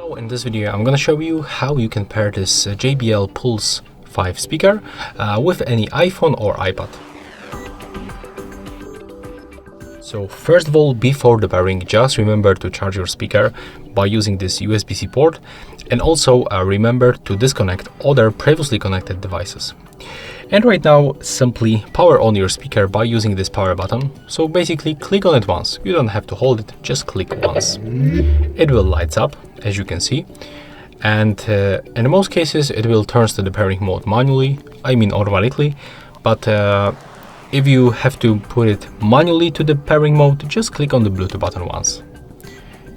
Hello, in this video I'm gonna show you how you can pair this JBL Pulse 5 speaker with any iPhone or iPad. So first of all, before the pairing, just remember to charge your speaker by using this USB-C port, and also remember to disconnect other previously connected devices. And right now, simply power on your speaker by using this power button. So basically click on it once. You don't have to hold it, just click once. It will light up, as you can see. And in most cases, it will turn to the pairing mode manually, automatically. But if you have to put it manually to the pairing mode, just click on the Bluetooth button once.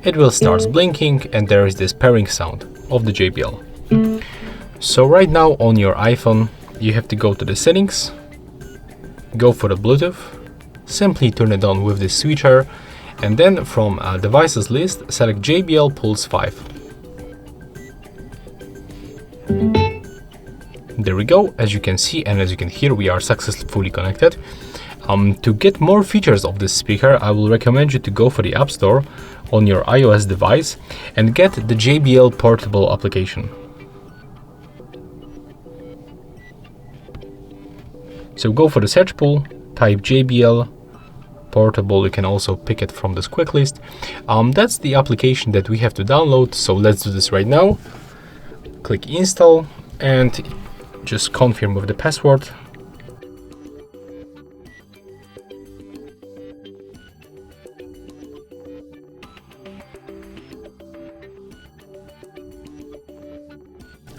It will start blinking and there is this pairing sound of the JBL. So right now on your iPhone, you have to go to the settings, go for the Bluetooth, simply turn it on with this switcher, and then from devices list, select JBL Pulse 5. There we go. As you can see and as you can hear, we are successfully connected. To get more features of this speaker, I will recommend you to go for the App Store on your iOS device and get the JBL Portable application. So go for the search pool, type JBL Portable. You can also pick it from this quick list. That's the application that we have to download. So let's do this right now. Click install and just confirm with the password.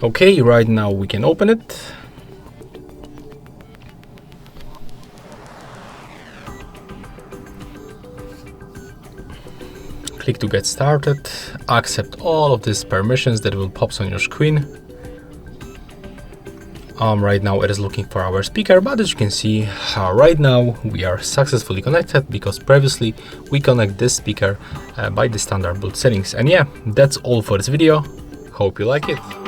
Okay, right now we can open it. Click to get started, accept all of these permissions that will pop on your screen. Right now it is looking for our speaker, but as you can see, right now we are successfully connected because previously we connect this speaker by the standard boot settings. And yeah, that's all for this video. Hope you like it.